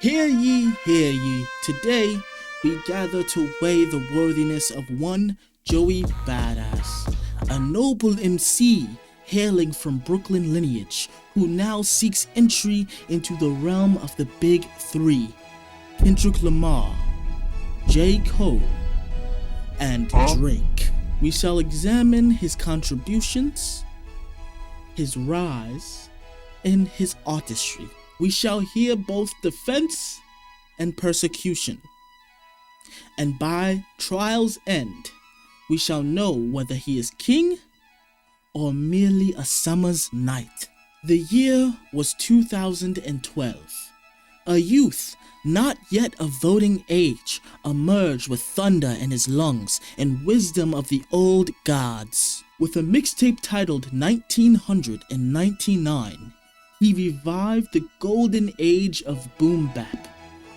Hear ye, today we gather to weigh the worthiness of one Joey Badass, a noble MC hailing from Brooklyn lineage who now seeks entry into the realm of the Big Three: Kendrick Lamar, J. Cole, and Drake. We shall examine his contributions, his rise, and his artistry. We shall hear both defense and persecution, and by trial's end, we shall know whether he is king or merely a summer's night. The year was 2012. A youth, not yet of voting age, emerged with thunder in his lungs and wisdom of the old gods. With a mixtape titled 1999, he revived the golden age of boom bap,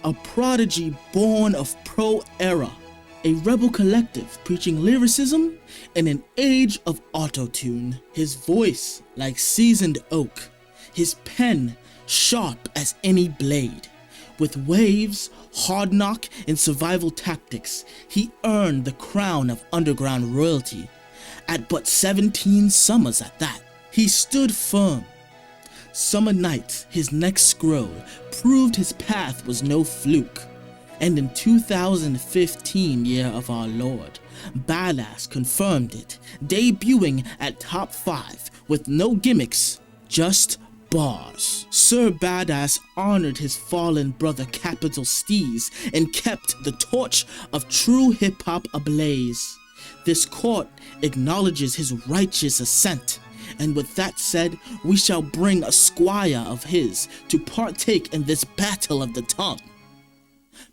a prodigy born of pro era, a rebel collective preaching lyricism in an age of autotune. His voice like seasoned oak, his pen sharp as any blade. With waves, hard knock, and survival tactics, he earned the crown of underground royalty. At but 17 summers at that, he stood firm. Summer nights, his next scroll, proved his path was no fluke. And in 2015, year of our Lord, Badass confirmed it, debuting at top 5 with no gimmicks, just bars. Sir Badass honored his fallen brother Capital Steez and kept the torch of true hip-hop ablaze. This court acknowledges his righteous ascent. And with that said, we shall bring a squire of his to partake in this battle of the tongue.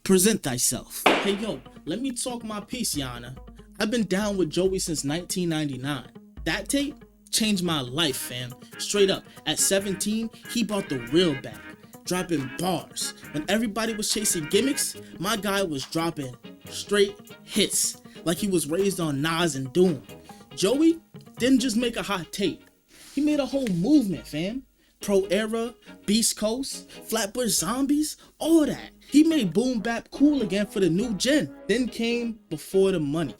Present thyself. Hey yo, let me talk my piece, Yana. I've been down with Joey since 1999. That tape changed my life, fam. Straight up, at 17, he brought the real back, dropping bars. When everybody was chasing gimmicks, my guy was dropping straight hits, like he was raised on Nas and Doom. Joey didn't just make a hot tape. He made a whole movement, fam. Pro Era, Beast Coast, Flatbush Zombies, all that. He made boom bap cool again for the new gen. Then came Before the Money,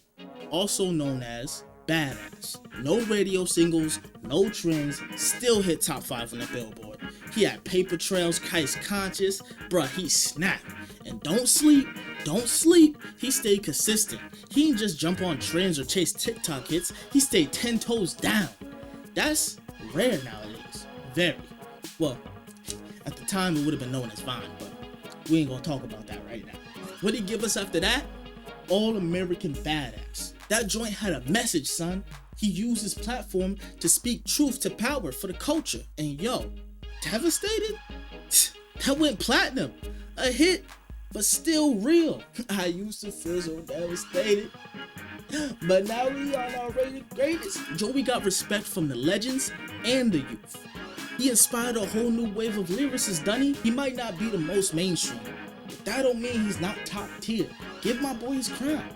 also known as Badass. No radio singles, no trends, still hit top 5 on the Billboard. He had Paper Trails, Kites Conscious, bruh, he snapped. And don't sleep, he stayed consistent. He didn't just jump on trends or chase TikTok hits, he stayed 10 toes down. That's rare nowadays, very. Well, at the time it would have been known as Vine, but we ain't gonna talk about that right now. What did he give us after that? All American Badass. That joint had a message, son. He used his platform to speak truth to power for the culture. And yo, Devastated? That went platinum. A hit, but still real. I used to feel so devastated, but now we on our rated greatest. Joey got respect from the legends and the youth. He inspired a whole new wave of lyricists, Dunny. He might not be the most mainstream, but that don't mean he's not top tier. Give my boy his crown.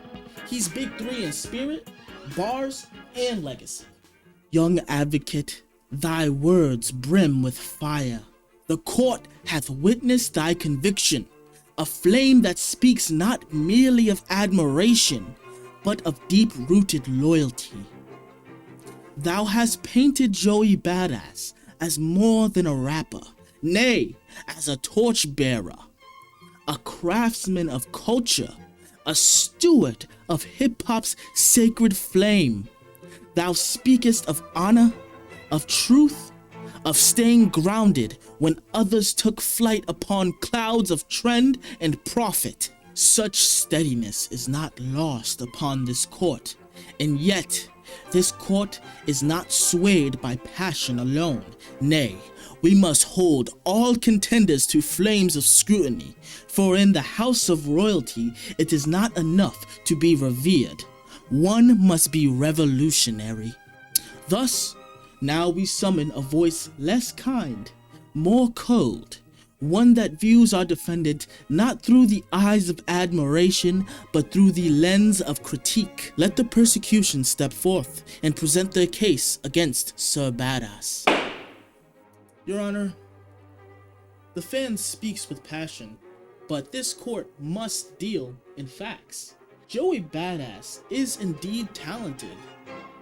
He's Big 3 in spirit, bars, and legacy. Young advocate, thy words brim with fire. The court hath witnessed thy conviction, a flame that speaks not merely of admiration, but of deep-rooted loyalty. Thou hast painted Joey Badass as more than a rapper, nay, as a torchbearer, a craftsman of culture, a steward of hip-hop's sacred flame. Thou speakest of honor, of truth, of staying grounded when others took flight upon clouds of trend and profit. Such steadiness is not lost upon this court, and yet this court is not swayed by passion alone. Nay, we must hold all contenders to flames of scrutiny, for in the house of royalty it is not enough to be revered. One must be revolutionary. Thus, now we summon a voice less kind, more cold, one that views our defendant not through the eyes of admiration, but through the lens of critique. Let the persecution step forth and present their case against Sir Badass. Your Honor, the fan speaks with passion, but this court must deal in facts. Joey Badass is indeed talented,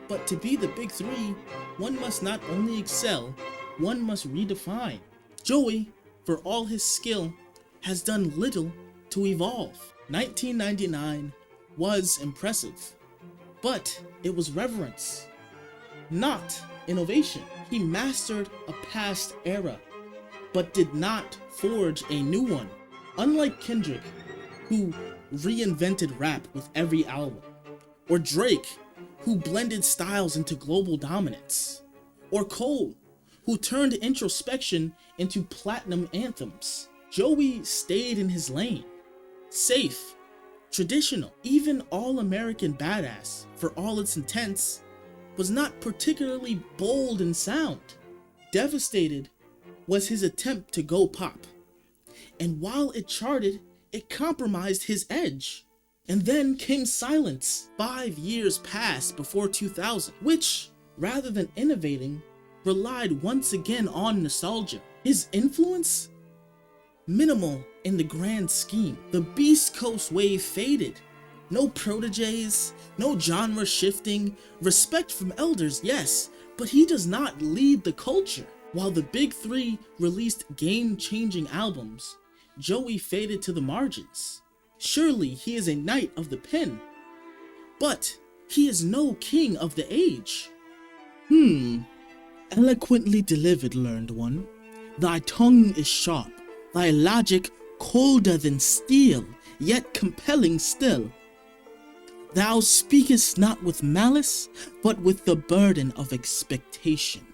but to be the big three, one must not only excel, one must redefine. Joey, for all his skill, has done little to evolve. 1999 was impressive, but it was reverence, not innovation. He mastered a past era, but did not forge a new one. Unlike Kendrick, who reinvented rap with every album, or Drake, who blended styles into global dominance, or Cole, who turned introspection into platinum anthems. Joey stayed in his lane, safe, traditional. Even All-American Badass, for all its intents, was not particularly bold in sound. Devastated was his attempt to go pop, and while it charted, it compromised his edge. And then came Silence. 5 years passed before 2000, which, rather than innovating, relied once again on nostalgia. His influence? Minimal in the grand scheme. The Beast Coast wave faded. No proteges, no genre shifting, respect from elders, yes, but he does not lead the culture. While the big three released game-changing albums, Joey faded to the margins. Surely he is a knight of the pen, but he is no king of the age. Eloquently delivered, learned one. Thy tongue is sharp, thy logic colder than steel, yet compelling still. Thou speakest not with malice, but with the burden of expectation.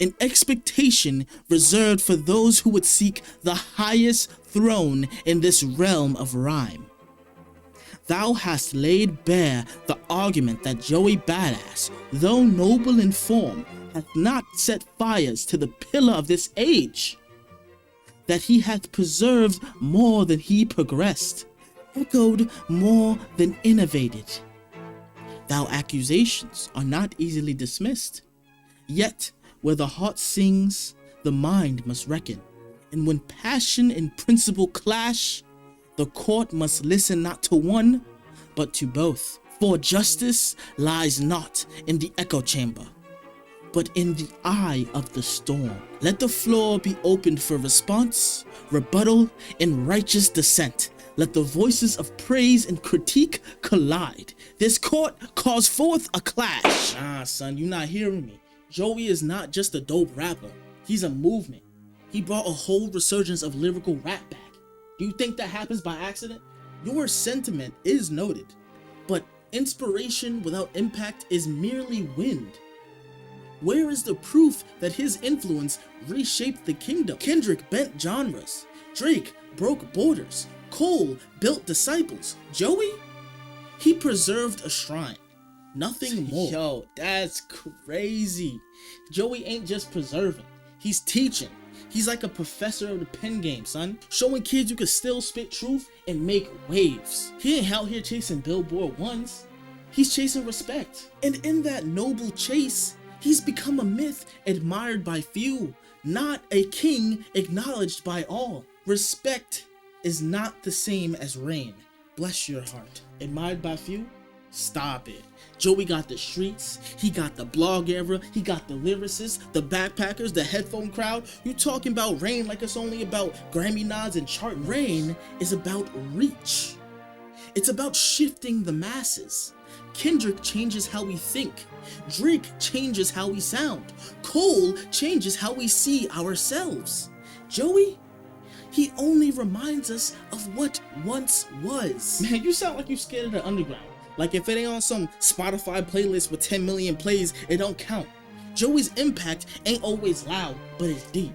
An expectation reserved for those who would seek the highest throne in this realm of rhyme. Thou hast laid bare the argument that Joey Badass, though noble in form, hath not set fires to the pillar of this age. That he hath preserved more than he progressed, echoed more than innovated. Thou accusations are not easily dismissed, yet where the heart sings, the mind must reckon, and when passion and principle clash, the court must listen not to one, but to both. For justice lies not in the echo chamber, but in the eye of the storm. Let the floor be opened for response, rebuttal, and righteous dissent. Let the voices of praise and critique collide. This court calls forth a clash. Nah, son, you're not hearing me. Joey is not just a dope rapper. He's a movement. He brought a whole resurgence of lyrical rap back. Do you think that happens by accident? Your sentiment is noted, but inspiration without impact is merely wind. Where is the proof that his influence reshaped the kingdom? Kendrick bent genres. Drake broke borders. Cole built disciples. Joey? He preserved a shrine. Nothing more. Yo, that's crazy. Joey ain't just preserving. He's teaching. He's like a professor of the pen game, son. Showing kids you can still spit truth and make waves. He ain't out here chasing Billboard ones. He's chasing respect. And in that noble chase, he's become a myth admired by few, not a king acknowledged by all. Respect is not the same as rain. Bless your heart. Admired by few? Stop it. Joey got the streets, he got the blog era, he got the lyricists, the backpackers, the headphone crowd. You talking about Rain like it's only about Grammy nods and chart. Rain is about reach. It's about shifting the masses. Kendrick changes how we think. Drake changes how we sound. Cole changes how we see ourselves. Joey? He only reminds us of what once was. Man, you sound like you scared of the underground. Like if it ain't on some Spotify playlist with 10 million plays, it don't count. Joey's impact ain't always loud, but it's deep.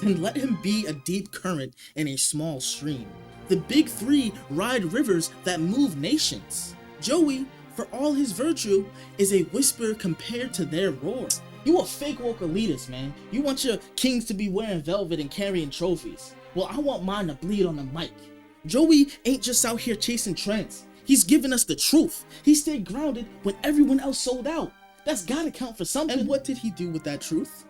Then let him be a deep current in a small stream. The big three ride rivers that move nations. Joey, for all his virtue, is a whisper compared to their roar. You a fake woke elitist, man. You want your kings to be wearing velvet and carrying trophies. Well, I want mine to bleed on the mic. Joey ain't just out here chasing trends. He's giving us the truth. He stayed grounded when everyone else sold out. That's gotta count for something. And what did he do with that truth?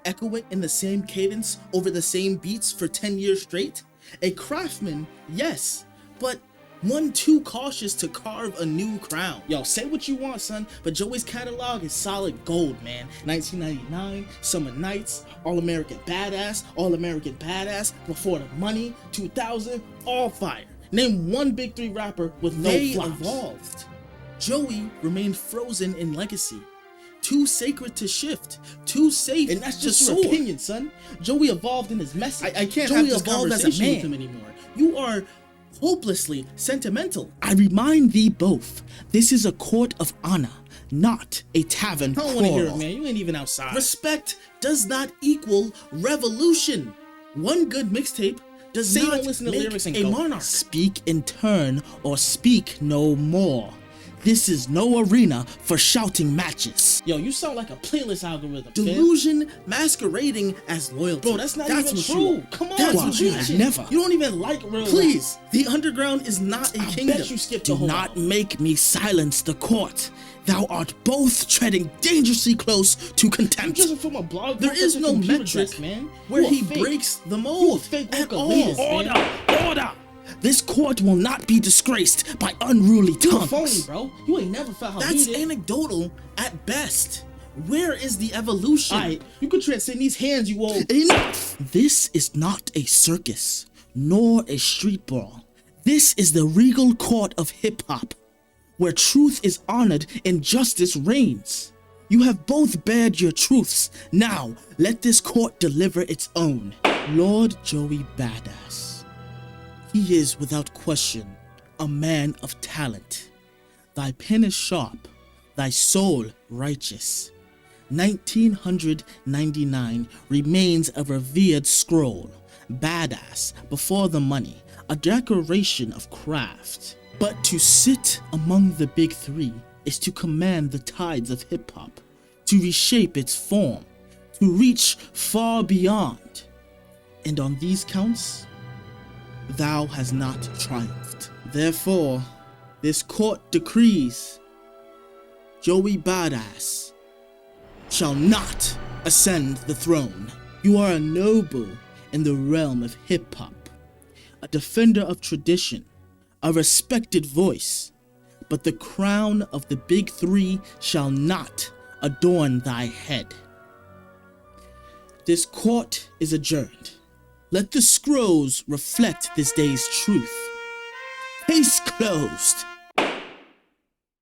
Echo it in the same cadence over the same beats for 10 years straight? A craftsman, yes, but one too cautious to carve a new crown. Yo, say what you want, son, but Joey's catalog is solid gold, man. 1999, Summer Nights, All-American Badass, Before the Money, 2000, all fire. Name one Big 3 rapper with no flops. They evolved. Joey remained frozen in legacy. Too sacred to shift, too safe, and that's just your opinion, son. Joey evolved in his message. I can't have this conversation with him anymore. You are hopelessly sentimental. I remind thee both, this is a court of honor, not a tavern quarrel. I don't want to hear it, man. You ain't even outside. Respect does not equal revolution. One good mixtape does not listen to lyrics and a monarch. Speak in turn or speak no more. This is no arena for shouting matches. Yo, you sound like a playlist algorithm. Delusion masquerading as loyalty. Bro, that's not even true. Come on, that's what you never. You don't even like real. Please, the underground is not a kingdom. I bet you skipped the whole. Do not make me silence the court. Thou art both treading dangerously close to contempt. You just from a blog. There is no metric, man, where he breaks the mold at all. Order. This court will not be disgraced by unruly tongues. You're phony, bro. You ain't never felt how that's anecdotal at best. Where is the evolution? Alright, you could transcend these hands, you old. Enough. This is not a circus, nor a street brawl. This is the regal court of hip-hop, where truth is honored and justice reigns. You have both bared your truths. Now, let this court deliver its own. Lord Joey Badass. He is, without question, a man of talent. Thy pen is sharp, thy soul righteous. 1999 remains a revered scroll. Badass, before the money, a decoration of craft. But to sit among the big 3 is to command the tides of hip-hop, to reshape its form, to reach far beyond. And on these counts, thou has not triumphed. Therefore, this court decrees Joey Badass shall not ascend the throne. You are a noble in the realm of hip-hop, a defender of tradition, a respected voice, but the crown of the big 3 shall not adorn thy head. This court is adjourned. Let the scrolls reflect this day's truth. Case closed.